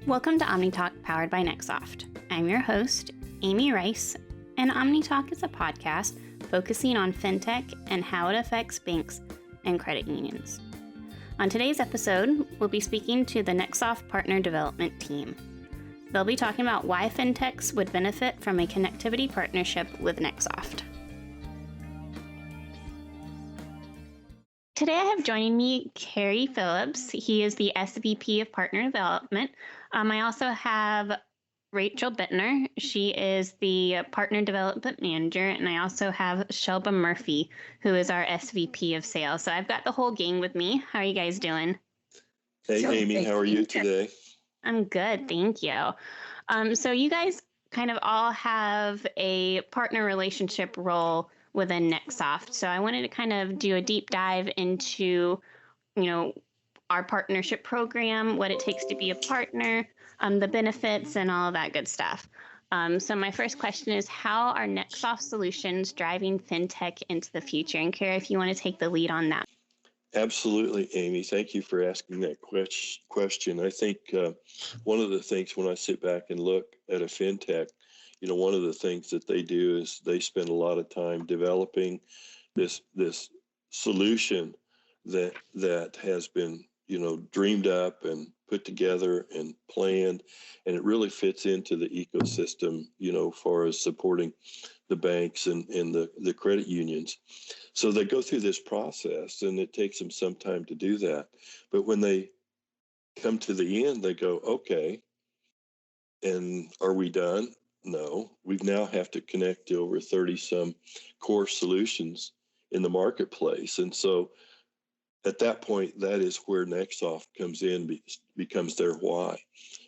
Welcome to OmniTalk powered by NXTsoft. I'm your host, Amy Rice, and OmniTalk is a podcast focusing on Fintech and how it affects banks and credit unions. On today's episode, we'll be speaking to the NXTsoft Partner Development Team. They'll be talking about why Fintechs would benefit from a connectivity partnership with NXTsoft. Today I have joining me Kerry Phillips. He is the SVP of Partner Development. I also have Rachel Bitner. She is the Partner Development Manager. And I also have Shelba Murphy, who is our SVP of Sales. So I've got the whole gang with me. How are you guys doing? Hey, Amy, how are you today? I'm good, thank you. So you guys kind of all have a partner relationship role within NXTsoft. So I wanted to kind of do a deep dive into, our partnership program, what it takes to be a partner, the benefits, and all of that good stuff. So my first question is, how are NXTsoft solutions driving Fintech into the future? And Kerry, if you want to take the lead on that. Absolutely, Amy. Thank you for asking that question. I think one of the things when I sit back and look at a Fintech, one of the things that they do is they spend a lot of time developing this solution that has been, dreamed up and put together and planned, and it really fits into the ecosystem, far as supporting the banks and the credit unions. So they go through this process, and it takes them some time to do that. But when they come to the end, they go, okay, and are we done? No, we now have to connect to over 30 some core solutions in the marketplace. And so at that point, that is where NXTsoft comes in, becomes their why.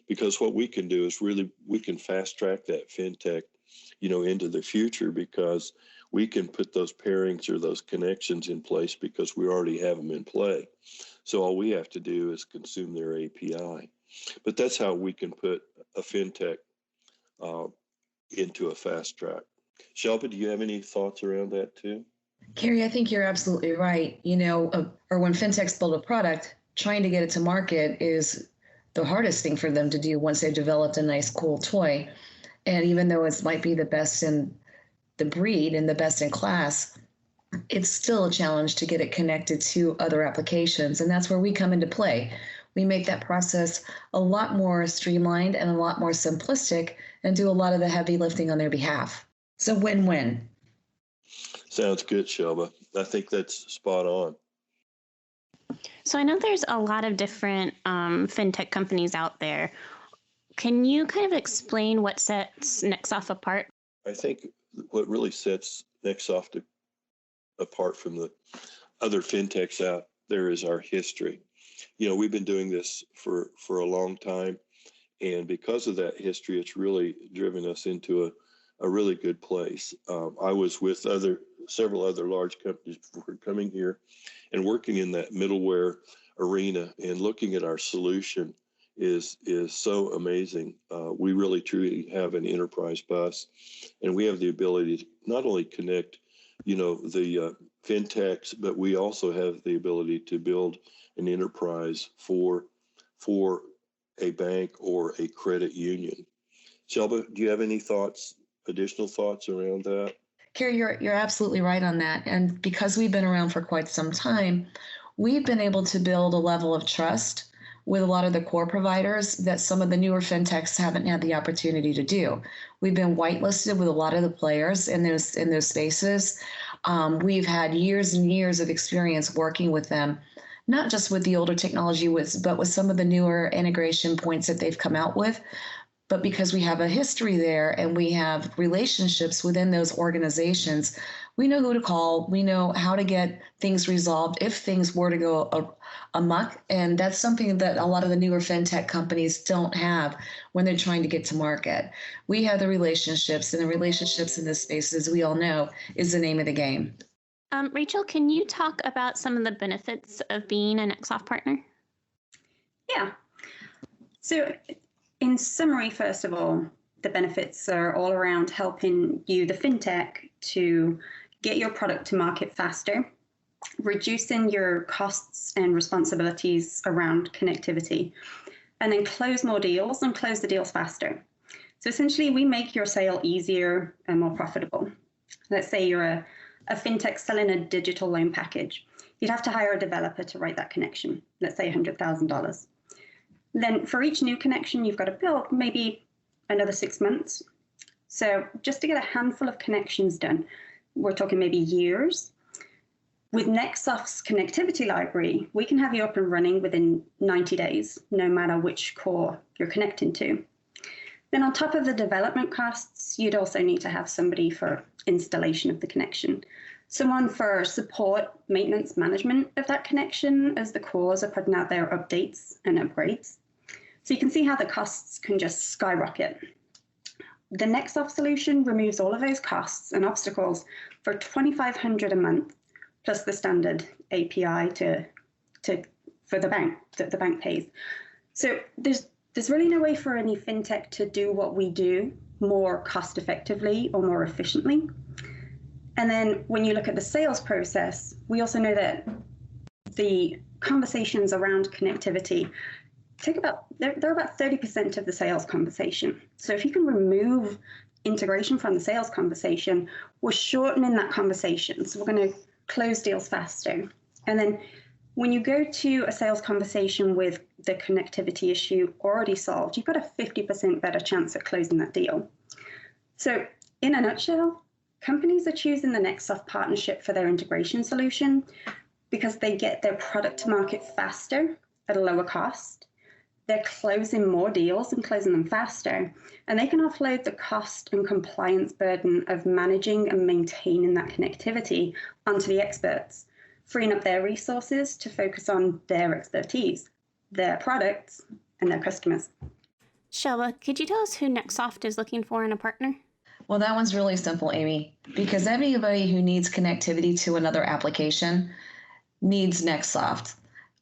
Because what we can do is we can fast track that Fintech, into the future, because we can put those pairings or those connections in place because we already have them in play. So all we have to do is consume their API. But that's how we can put a Fintech into a fast track. Shelba, do you have any thoughts around that too? Kerry, I think you're absolutely right. Or when Fintechs build a product, trying to get it to market is the hardest thing for them to do once they've developed a nice, cool toy. And even though it might be the best in the breed and the best in class, it's still a challenge to get it connected to other applications. And that's where we come into play. We make that process a lot more streamlined and a lot more simplistic and do a lot of the heavy lifting on their behalf. So win-win. Sounds good, Shelba. I think that's spot on. So I know there's a lot of different Fintech companies out there. Can you kind of explain what sets NXTsoft apart? I think what really sets NXTsoft apart from the other Fintechs out there is our history. We've been doing this for a long time, and because of that history, it's really driven us into a really good place. I was with several other large companies before coming here and working in that middleware arena, and looking at our solution is so amazing. We really truly have an enterprise bus, and we have the ability to not only connect, the Fintechs, but we also have the ability to build an enterprise for a bank or a credit union. Shelba, do you have any additional thoughts around that? Kerry, you're absolutely right on that. And because we've been around for quite some time, we've been able to build a level of trust with a lot of the core providers that some of the newer Fintechs haven't had the opportunity to do. We've been whitelisted with a lot of the players in those spaces. We've had years and years of experience working with them, not just with the older technology, but with some of the newer integration points that they've come out with. But because we have a history there and we have relationships within those organizations, we know who to call. We know how to get things resolved if things were to go amok. And that's something that a lot of the newer Fintech companies don't have when they're trying to get to market. We have the relationships, and the relationships in this space, as we all know, is the name of the game. Rachel, can you talk about some of the benefits of being an NXTsoft partner? Yeah. So in summary, first of all, the benefits are all around helping you, the Fintech, to get your product to market faster, reducing your costs and responsibilities around connectivity. and then close more deals and close the deals faster. So essentially, we make your sale easier and more profitable. Let's say you're a fintech selling a digital loan package. You'd have to hire a developer to write that connection, let's say $100,000. Then for each new connection you've got to build, maybe another 6 months. So just to get a handful of connections done, we're talking maybe years. With NXTsoft's connectivity library, we can have you up and running within 90 days, no matter which core you're connecting to. Then on top of the development costs, you'd also need to have somebody for installation of the connection, someone for support, maintenance, management of that connection as the cores are putting out their updates and upgrades. So you can see how the costs can just skyrocket. The NXTsoft solution removes all of those costs and obstacles for $2,500 a month, plus the standard API for the bank that the bank pays. So there's really no way for any fintech to do what we do more cost effectively or more efficiently. And then when you look at the sales process, we also know that the conversations around connectivity they're about 30% of the sales conversation. So if you can remove integration from the sales conversation, we're shortening that conversation. So we're going to close deals faster. And then when you go to a sales conversation with the connectivity issue already solved, you've got a 50% better chance at closing that deal. So in a nutshell, companies are choosing the NXTsoft partnership for their integration solution because they get their product to market faster at a lower cost. They're closing more deals and closing them faster, and they can offload the cost and compliance burden of managing and maintaining that connectivity onto the experts, freeing up their resources to focus on their expertise, their products, and their customers. Shelba, could you tell us who NXTsoft is looking for in a partner? Well, that one's really simple, Amy, because anybody who needs connectivity to another application needs NXTsoft.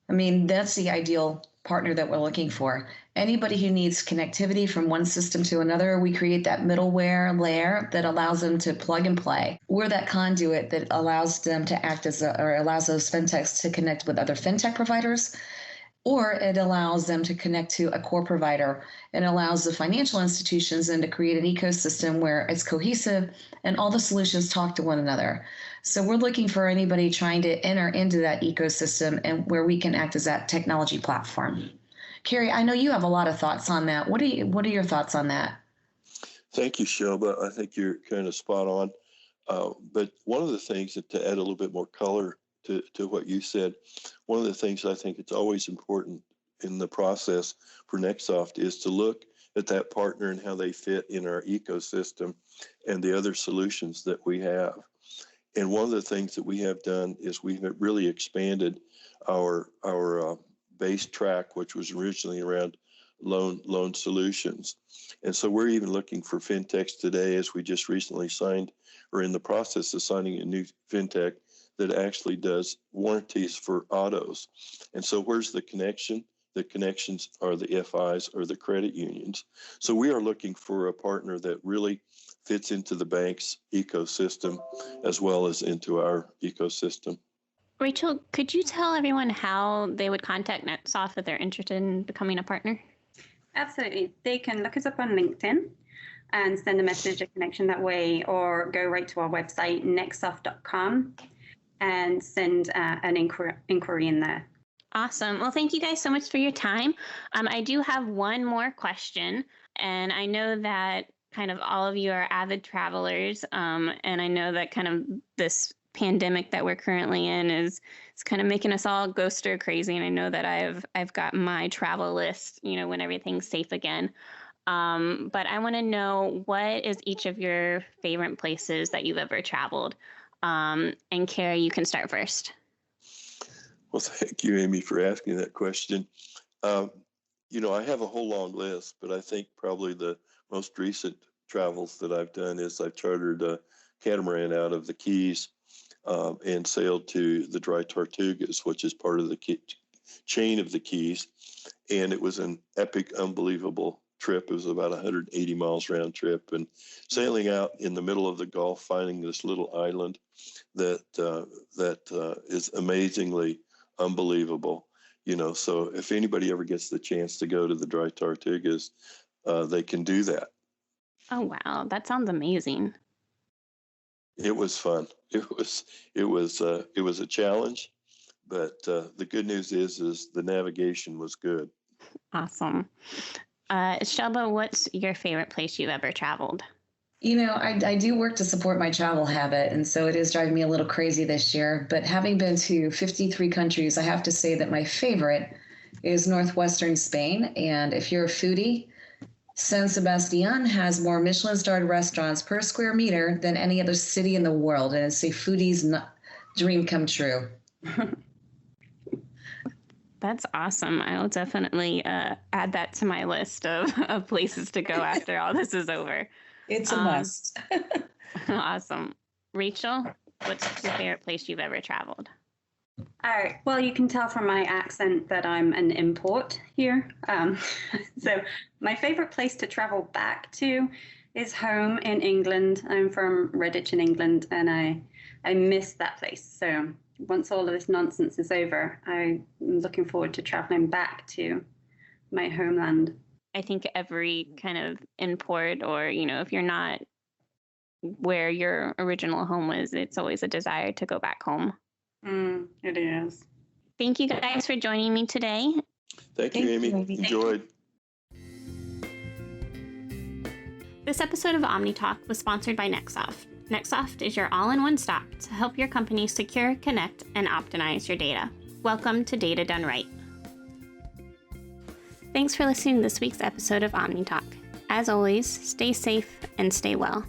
I mean, that's the ideal partner that we're looking for. Anybody who needs connectivity from one system to another, we create that middleware layer that allows them to plug and play. We're that conduit that allows them to act as allows those fintechs to connect with other fintech providers, or it allows them to connect to a core provider and allows the financial institutions then to create an ecosystem where it's cohesive and all the solutions talk to one another. So we're looking for anybody trying to enter into that ecosystem and where we can act as that technology platform. Kerry, I know you have a lot of thoughts on that. What are your thoughts on that? Thank you, Shelba. I think you're kind of spot on. But one of the things that, to add a little bit more color to what you said, one of the things I think it's always important in the process for NXTsoft is to look at that partner and how they fit in our ecosystem and the other solutions that we have. And one of the things that we have done is we have really expanded our base track, which was originally around loan solutions. And so we're even looking for fintechs today, as we just recently signed or in the process of signing a new fintech that actually does warranties for autos. And so where's the connection? The connections are the FIs or the credit unions. So we are looking for a partner that really fits into the bank's ecosystem as well as into our ecosystem. Rachel, could you tell everyone how they would contact NXTsoft if they're interested in becoming a partner? Absolutely. They can look us up on LinkedIn and send a message, a connection that way, or go right to our website, nxtsoft.com, and send an inquiry in there. Awesome. Well, thank you guys so much for your time. I do have one more question, and I know that kind of all of you are avid travelers, and I know that kind of this pandemic that we're currently in is kind of making us all go stir crazy. And I know that I've got my travel list, when everything's safe again. But I want to know, what is each of your favorite places that you've ever traveled? And Kerry, you can start first. Well, thank you, Amy, for asking that question. I have a whole long list, but I think probably the most recent travels that I've done is I've chartered a catamaran out of the Keys and sailed to the Dry Tortugas, which is part of the chain of the Keys. And it was an epic, unbelievable trip. It was about 180 miles round trip, and sailing out in the middle of the Gulf, finding this little island that is amazingly unbelievable. So if anybody ever gets the chance to go to the Dry Tortugas, they can do that. Oh, wow. That sounds amazing. It was fun. It was a challenge, but the good news is the navigation was good. Awesome. Shelba, what's your favorite place you've ever traveled? I do work to support my travel habit, and so it is driving me a little crazy this year. But having been to 53 countries, I have to say that my favorite is northwestern Spain. And if you're a foodie, San Sebastian has more Michelin-starred restaurants per square meter than any other city in the world. And it's a foodie's dream come true. That's awesome. I'll definitely add that to my list of places to go after all this is over. It's a must. Awesome. Rachel, what's your favorite place you've ever traveled? All right. Well, you can tell from my accent that I'm an import here. So my favorite place to travel back to is home in England. I'm from Redditch in England, and I miss that place. So once all of this nonsense is over, I'm looking forward to traveling back to my homeland. I think every kind of import, or, if you're not where your original home was, it's always a desire to go back home. It is. Thank you guys for joining me today. Thank you, Amy. Enjoyed. This episode of OmniTalk was sponsored by NXTsoft. NXTsoft is your all-in-one stop to help your company secure, connect, and optimize your data. Welcome to Data Done Right. Thanks for listening to this week's episode of OmniTalk. As always, stay safe and stay well.